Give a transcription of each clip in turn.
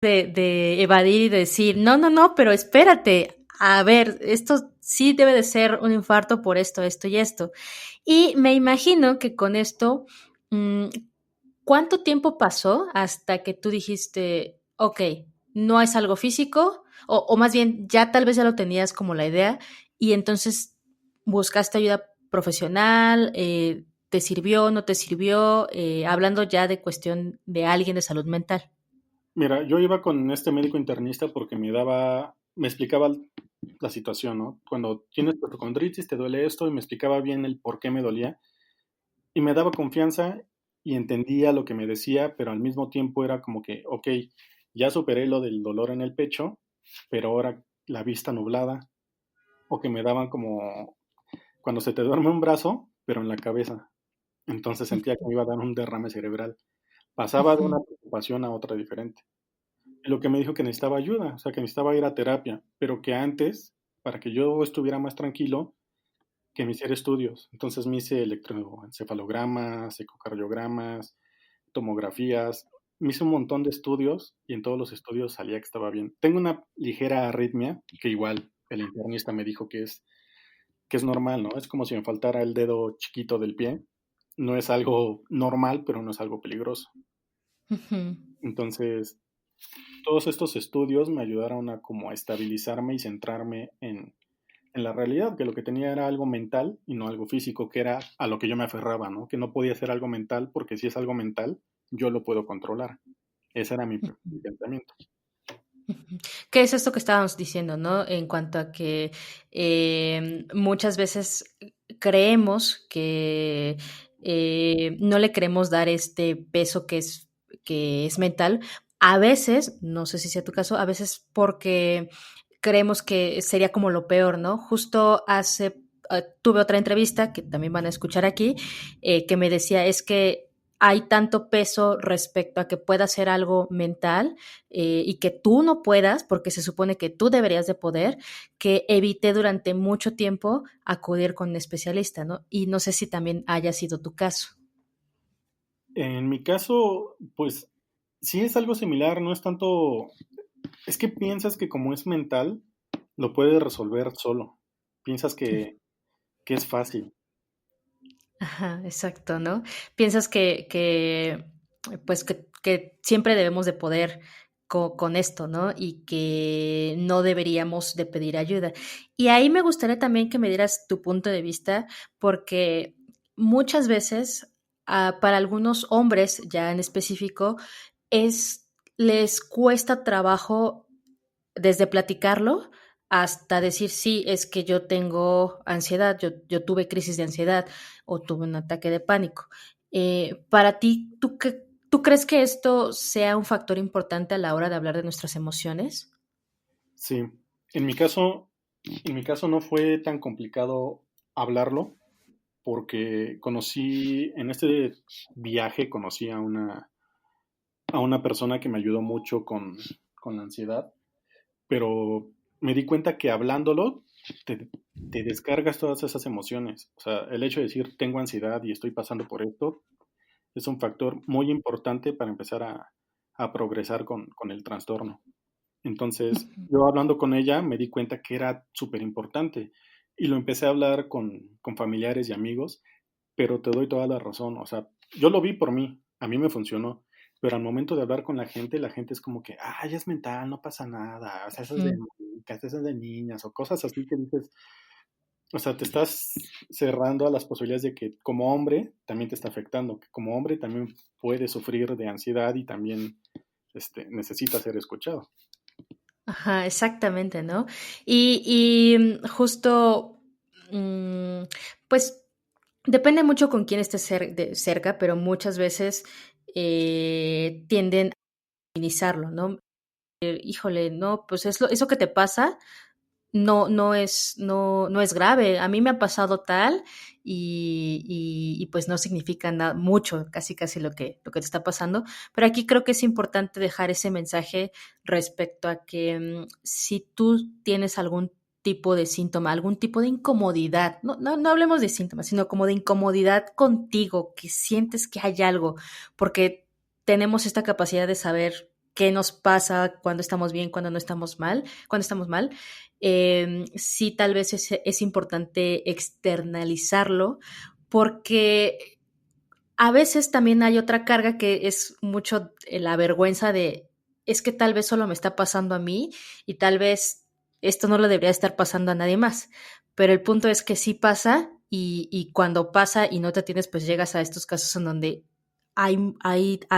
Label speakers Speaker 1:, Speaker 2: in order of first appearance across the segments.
Speaker 1: de evadir y decir, no, no, no, pero espérate, a ver, esto sí debe de ser un infarto por esto, esto y esto. Y me imagino que con esto, mm, ¿cuánto tiempo pasó hasta que tú dijiste, ok, no es algo físico? O más bien, ya tal vez ya lo tenías como la idea y entonces buscaste ayuda profesional, ¿te sirvió, no te sirvió? Hablando ya de cuestión de alguien de salud mental.
Speaker 2: Mira, yo iba con este médico internista porque me explicaba la situación, ¿no? Cuando tienes hipocondritis, te duele esto, y me explicaba bien el por qué me dolía. Y me daba confianza y entendía lo que me decía, pero al mismo tiempo era como que, ok, ya superé lo del dolor en el pecho, pero ahora la vista nublada, o que me daban como cuando se te duerme un brazo, pero en la cabeza. Entonces sentía que me iba a dar un derrame cerebral. Pasaba de una
Speaker 1: Ujú.
Speaker 2: preocupación a otra diferente. Y lo que me dijo que necesitaba ayuda, o sea, que necesitaba ir a terapia, pero que antes, para que yo estuviera más tranquilo, que me hiciera estudios. Entonces me hice electroencefalogramas, ecocardiogramas, tomografías, me hice un montón de estudios y en todos los estudios salía que estaba bien. Tengo una ligera arritmia, que igual el internista me dijo que es normal, ¿no? Es como si me faltara el dedo chiquito del pie. No es algo normal, pero no es algo peligroso.
Speaker 1: Ujú.
Speaker 2: Entonces, todos estos estudios me ayudaron a como a estabilizarme y centrarme en la realidad, que lo que tenía era algo mental y no algo físico, que era a lo que yo me aferraba, ¿no? Que no podía ser algo mental porque si es algo mental, yo lo puedo controlar. Ese era mi pensamiento.
Speaker 1: Ujú. ¿Qué es esto que estábamos diciendo, no? En cuanto a que muchas veces creemos que no le queremos dar este peso que es mental. A veces, no sé si sea tu caso, a veces porque creemos que sería como lo peor, ¿no? Justo tuve otra entrevista que también van a escuchar aquí, que me decía, es que hay tanto peso respecto a que pueda ser algo mental y que tú no puedas, porque se supone que tú deberías de poder, que evité durante mucho tiempo acudir con un especialista, ¿no? Y no sé si también haya sido tu caso.
Speaker 2: En mi caso, pues sí es algo similar, no es tanto, es que piensas que como es mental, lo puedes resolver solo. Piensas que es fácil.
Speaker 1: Ajá, exacto, ¿no? Piensas pues que siempre debemos de poder con esto, ¿no? Y que no deberíamos de pedir ayuda. Y ahí me gustaría también que me dieras tu punto de vista, porque muchas veces, para algunos hombres ya en específico, les cuesta trabajo desde platicarlo hasta decir, sí, es que yo tengo ansiedad, yo tuve crisis de ansiedad o tuve un ataque de pánico. Para ti, ¿tú crees que esto sea un factor importante a la hora de hablar de nuestras emociones?
Speaker 2: Sí. En mi caso, en mi caso no fue tan complicado hablarlo porque en este viaje conocí a una persona que me ayudó mucho con la ansiedad, pero me di cuenta que hablándolo te, te descargas todas esas emociones. O sea, el hecho de decir tengo ansiedad y estoy pasando por esto es un factor muy importante para empezar a progresar con el trastorno. Entonces, yo hablando con ella me di cuenta que era súper importante y lo empecé a hablar con familiares y amigos, pero te doy toda la razón. O sea, yo lo vi por mí, a mí me funcionó, pero al momento de hablar con la gente es como que, ya es mental, no pasa nada, o sea, eso es de
Speaker 1: Ujú.
Speaker 2: maricas, eso es de niñas, o cosas así que dices, o sea, te estás cerrando a las posibilidades de que como hombre también te está afectando, que como hombre también puede sufrir de ansiedad y también necesita ser escuchado.
Speaker 1: Ajá, exactamente, ¿no? Y justo, mm, pues depende mucho con quién estés cerca, pero muchas veces tienden a minimizarlo, ¿no? Híjole, no, pues eso que te pasa no es grave. A mí me ha pasado tal y pues no significa nada, mucho, casi casi lo que te está pasando. Pero aquí creo que es importante dejar ese mensaje respecto a que si tú tienes algún tipo de síntoma, algún tipo de incomodidad, no hablemos de síntomas, sino como de incomodidad contigo, que sientes que hay algo, porque tenemos esta capacidad de saber. qué nos pasa cuando estamos bien, cuando no estamos mal, cuando estamos mal, sí tal vez es importante externalizarlo porque a veces también hay otra carga que es mucho la vergüenza de, es que tal vez solo me está pasando a mí y tal vez esto no lo debería estar pasando a nadie más. Pero el punto es que sí pasa y cuando pasa y no te atiendes, pues llegas a estos casos en donde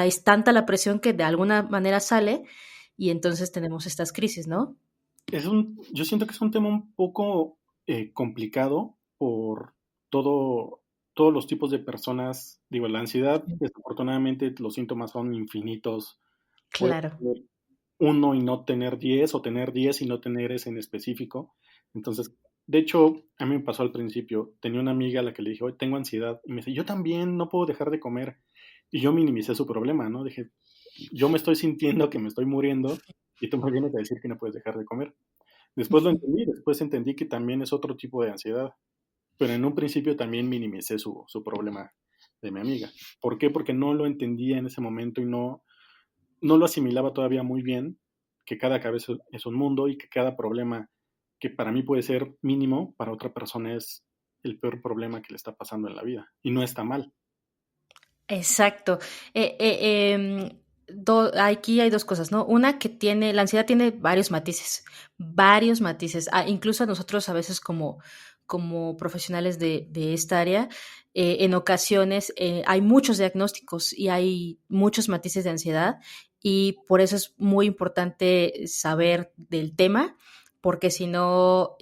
Speaker 1: es tanta la presión que de alguna manera sale y entonces tenemos estas crisis, ¿no?
Speaker 2: Yo siento que es un tema un poco complicado por todo, todos los tipos de personas. Digo, la ansiedad, desafortunadamente, los síntomas son infinitos. Puede
Speaker 1: Claro.
Speaker 2: tener uno y no tener 10 o tener 10 y no tener ese en específico. Entonces, de hecho, a mí me pasó al principio. Tenía una amiga a la que le dije, hoy tengo ansiedad. Y me dice, yo también no puedo dejar de comer. Y yo minimicé su problema, ¿no? Dije, yo me estoy sintiendo que me estoy muriendo y tú me vienes a decir que no puedes dejar de comer. Después lo entendí, después entendí que también es otro tipo de ansiedad, pero en un principio también minimicé su problema de mi amiga. ¿Por qué? Porque no lo entendía en ese momento y no lo asimilaba todavía muy bien, que cada cabeza es un mundo y que cada problema que para mí puede ser mínimo, para otra persona es el peor problema que le está pasando en la vida. Y no está mal.
Speaker 1: Exacto. Aquí hay dos cosas, ¿no? Una que tiene, la ansiedad tiene varios matices. Incluso a nosotros a veces como profesionales de esta área, en ocasiones hay muchos diagnósticos y hay muchos matices de ansiedad y por eso es muy importante saber del tema porque si no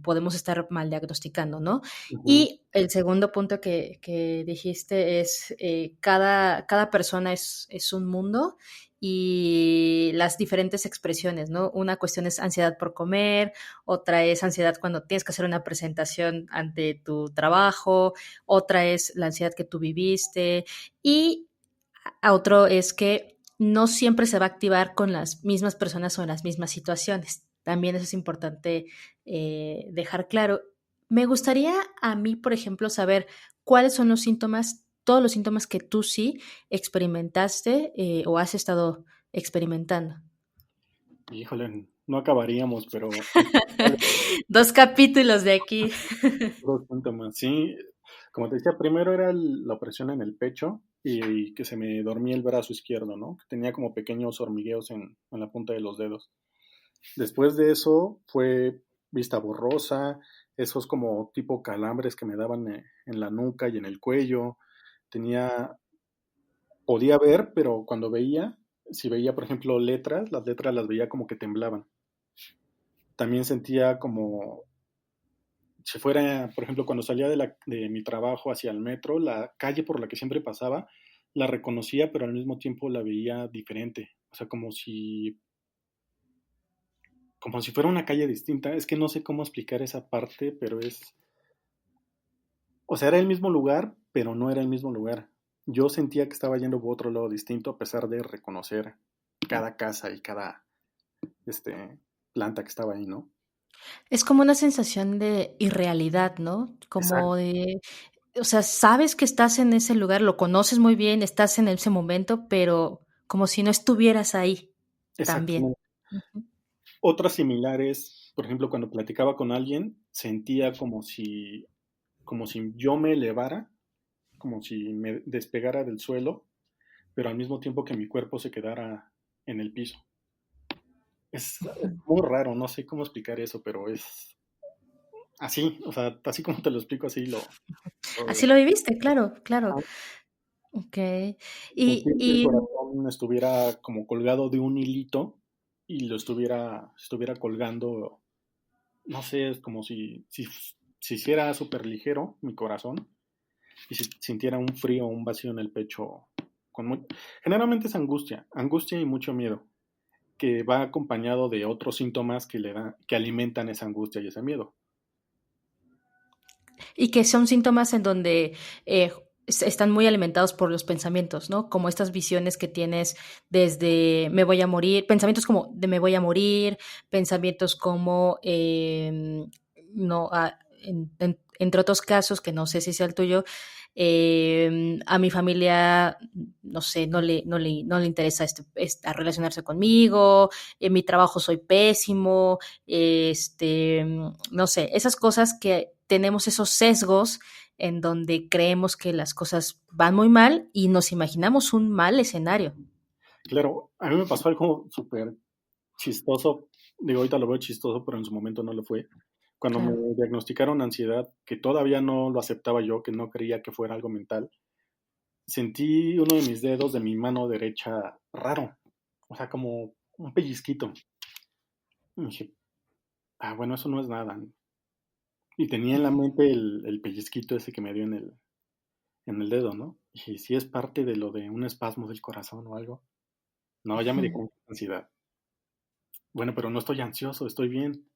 Speaker 1: podemos estar mal diagnosticando, ¿no?
Speaker 2: Ujú,
Speaker 1: Y el segundo punto que dijiste es, cada persona es un mundo y las diferentes expresiones, ¿no? Una cuestión es ansiedad por comer, otra es ansiedad cuando tienes que hacer una presentación ante tu trabajo, otra es la ansiedad que tú viviste y a otro es que no siempre se va a activar con las mismas personas o en las mismas situaciones. También eso es importante dejar claro. Me gustaría a mí, por ejemplo, saber cuáles son los síntomas, todos los síntomas que tú sí experimentaste o has estado experimentando.
Speaker 2: híjole, no acabaríamos, pero
Speaker 1: Dos capítulos de aquí.
Speaker 2: puros síntomas, sí. Como te decía, primero era la opresión en el pecho y que se me dormía el brazo izquierdo, ¿no? Que tenía como pequeños hormigueos en la punta de los dedos. Después de eso fue vista borrosa, esos como tipo calambres que me daban en la nuca y en el cuello. Tenía, podía ver, pero cuando veía, si veía, por ejemplo, letras, las letras las veía como que temblaban. También sentía como si fuera, por ejemplo, cuando salía de mi trabajo hacia el metro, la calle por la que siempre pasaba, la reconocía, pero al mismo tiempo la veía diferente. O sea, como si fuera una calle distinta. Es que no sé cómo explicar esa parte, pero o sea, era el mismo lugar, pero no era el mismo lugar. Yo sentía que estaba yendo por otro lado distinto a pesar de reconocer cada casa y cada, este, planta que estaba ahí, ¿no?
Speaker 1: Es como una sensación de irrealidad, ¿no? Como
Speaker 2: Exacto,
Speaker 1: de, o sea, sabes que estás en ese lugar, lo conoces muy bien, estás en ese momento, pero como si no estuvieras ahí también.
Speaker 2: exactamente.
Speaker 1: Ujú.
Speaker 2: Otras similares, por ejemplo, cuando platicaba con alguien, sentía como si yo me elevara, como si me despegara del suelo, pero al mismo tiempo que mi cuerpo se quedara en el piso. Es muy raro, no sé cómo explicar eso, pero es así, o sea, así como te lo explico, así
Speaker 1: Así
Speaker 2: lo-
Speaker 1: lo viviste, claro, claro.
Speaker 2: ajá.
Speaker 1: Okey.
Speaker 2: Sentí
Speaker 1: Y
Speaker 2: que el
Speaker 1: y
Speaker 2: corazón estuviera como colgado de un hilito y estuviera colgando, no sé, es como si se hiciera súper ligero mi corazón y si sintiera un frío, un vacío en el pecho. Con mu- Generalmente es angustia, angustia y mucho miedo, que va acompañado de otros síntomas que alimentan esa angustia y ese miedo.
Speaker 1: y que son síntomas en donde, están muy alimentados por los pensamientos, ¿no? Como estas visiones que tienes desde me voy a morir, pensamientos como de me voy a morir, pensamientos como, no, entre otros casos, que no sé si sea el tuyo, a mi familia, no sé, no le interesa relacionarse conmigo, en mi trabajo soy pésimo, no sé, esas cosas que tenemos esos sesgos en donde creemos que las cosas van muy mal y nos imaginamos un mal escenario.
Speaker 2: Claro, a mí me pasó algo súper chistoso, digo, ahorita lo veo chistoso, pero en su momento no lo fue. Cuando me
Speaker 1: Claro.
Speaker 2: diagnosticaron ansiedad, que todavía no lo aceptaba yo, que no creía que fuera algo mental, sentí uno de mis dedos de mi mano derecha raro, o sea, como un pellizquito. Y dije, bueno, eso no es nada. Y tenía en la mente el pellizquito ese que me dio en el dedo, ¿no? Y dije, si es parte de lo de un espasmo del corazón o algo. No, ya me di cuenta de ansiedad. Bueno, pero no estoy ansioso, estoy bien.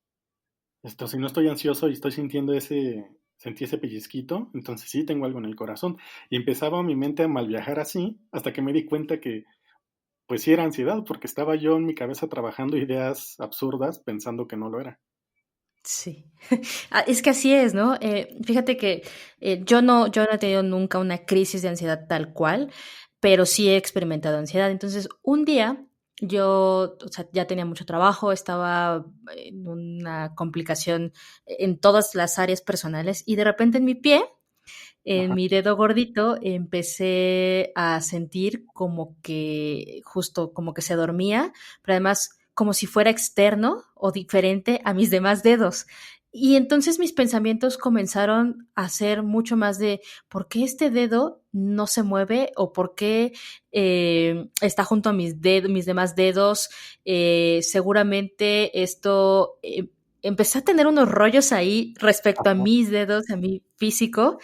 Speaker 2: Esto, si no estoy ansioso y estoy sintiendo sentí ese pellizquito, entonces sí tengo algo en el corazón. Y empezaba mi mente a mal viajar así, hasta que me di cuenta que, pues sí era ansiedad, porque estaba yo en mi cabeza trabajando ideas absurdas pensando que no lo era.
Speaker 1: Sí. Es que así es, ¿no? Fíjate que yo no he tenido nunca una crisis de ansiedad tal cual, pero sí he experimentado ansiedad. Entonces, un día yo, o sea, ya tenía mucho trabajo, estaba en una complicación en todas las áreas personales y de repente en mi pie, en
Speaker 2: Ajá,
Speaker 1: mi dedo gordito, empecé a sentir como que justo como que se dormía, pero además como si fuera externo o diferente a mis demás dedos. Y entonces mis pensamientos comenzaron a ser mucho más de por qué este dedo no se mueve o por qué está junto a mis demás dedos. Seguramente esto empecé a tener unos rollos ahí respecto a
Speaker 2: ajá,
Speaker 1: mis dedos, a mi físico,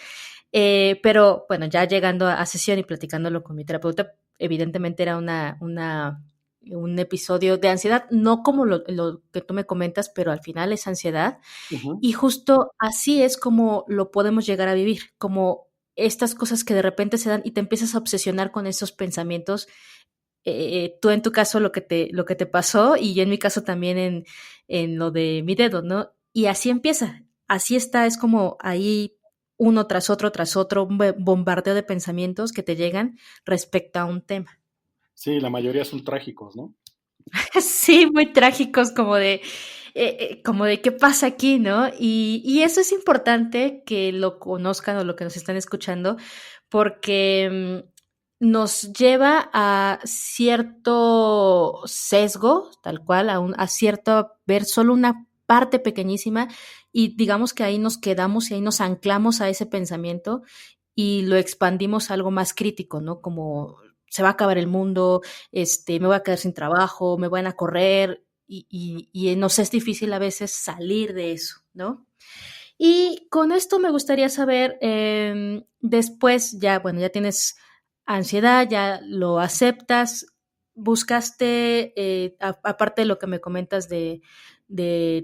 Speaker 1: pero bueno, ya llegando a sesión y platicándolo con mi terapeuta, evidentemente era un episodio de ansiedad, no como lo que tú me comentas, pero al final es ansiedad.
Speaker 2: ujú.
Speaker 1: Y justo así es como lo podemos llegar a vivir, como estas cosas que de repente se dan y te empiezas a obsesionar con esos pensamientos. Tú en tu caso lo que te pasó y yo en mi caso también en lo de mi dedo, ¿no? Y así empieza, así está, es como ahí uno tras otro, un bombardeo de pensamientos que te llegan respecto a un tema.
Speaker 2: Sí, la mayoría son trágicos, ¿no?
Speaker 1: Sí, muy trágicos, como de qué pasa aquí, ¿no? Y eso es importante que lo conozcan o lo que nos están escuchando, porque nos lleva a cierto sesgo, tal cual, a cierto ver solo una parte pequeñísima y digamos que ahí nos quedamos y ahí nos anclamos a ese pensamiento y lo expandimos a algo más crítico, ¿no? Como se va a acabar el mundo, me voy a quedar sin trabajo, me van a correr y nos es difícil a veces salir de eso, ¿no? Y con esto me gustaría saber, después ya, bueno, ya tienes ansiedad, ya lo aceptas, buscaste, aparte de lo que me comentas de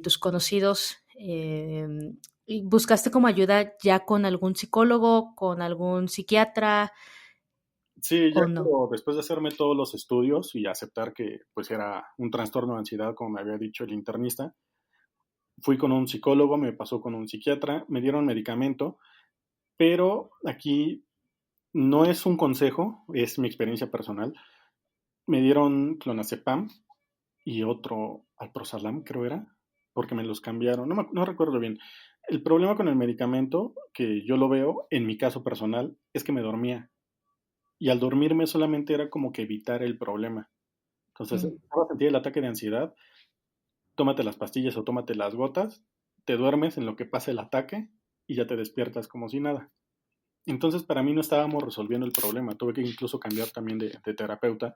Speaker 1: tus conocidos, y buscaste como ayuda ya con algún psicólogo, con algún psiquiatra
Speaker 2: Sí, ya
Speaker 1: o no.
Speaker 2: después de hacerme todos los estudios y aceptar que pues era un trastorno de ansiedad, como me había dicho el internista, fui con un psicólogo, me pasó con un psiquiatra, me dieron medicamento, pero aquí no es un consejo, es mi experiencia personal. Me dieron clonazepam y otro alprazolam, creo era, porque me los cambiaron, no recuerdo bien. El problema con el medicamento, que yo lo veo en mi caso personal, es que me dormía. Y al dormirme solamente era como que evitar el problema. Entonces,
Speaker 1: Mm.
Speaker 2: estaba a sentir el ataque de ansiedad, tómate las pastillas o tómate las gotas, te duermes en lo que pasa el ataque y ya te despiertas como si nada. Entonces, para mí no estábamos resolviendo el problema. Tuve que incluso cambiar también de terapeuta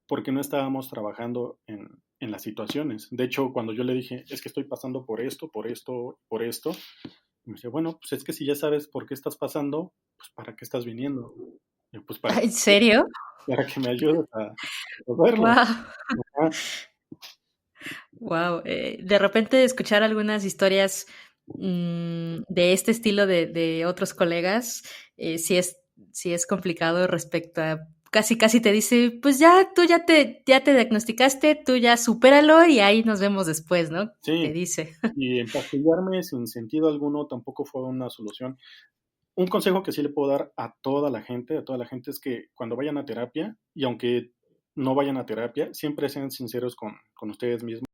Speaker 2: porque no estábamos trabajando en las situaciones. De hecho, cuando yo le dije, es que estoy pasando por esto, por esto, por esto, me dice, bueno, pues es que si ya sabes por qué estás pasando, pues ¿para qué estás viniendo? Y yo, pues
Speaker 1: ¿En serio?
Speaker 2: para que me ayudes a resolverlo.
Speaker 1: Wow.
Speaker 2: Ajá.
Speaker 1: Wow, de repente escuchar algunas historias de este estilo de otros colegas, sí es complicado respecto a casi casi te dice, pues ya, tú ya te diagnosticaste, tú ya supéralo y ahí nos vemos después, ¿no? Te
Speaker 2: Sí,
Speaker 1: dice.
Speaker 2: y empastillarme sin sentido alguno tampoco fue una solución. Un consejo que sí le puedo dar a toda la gente es que cuando vayan a terapia, y aunque no vayan a terapia, siempre sean sinceros con ustedes mismos.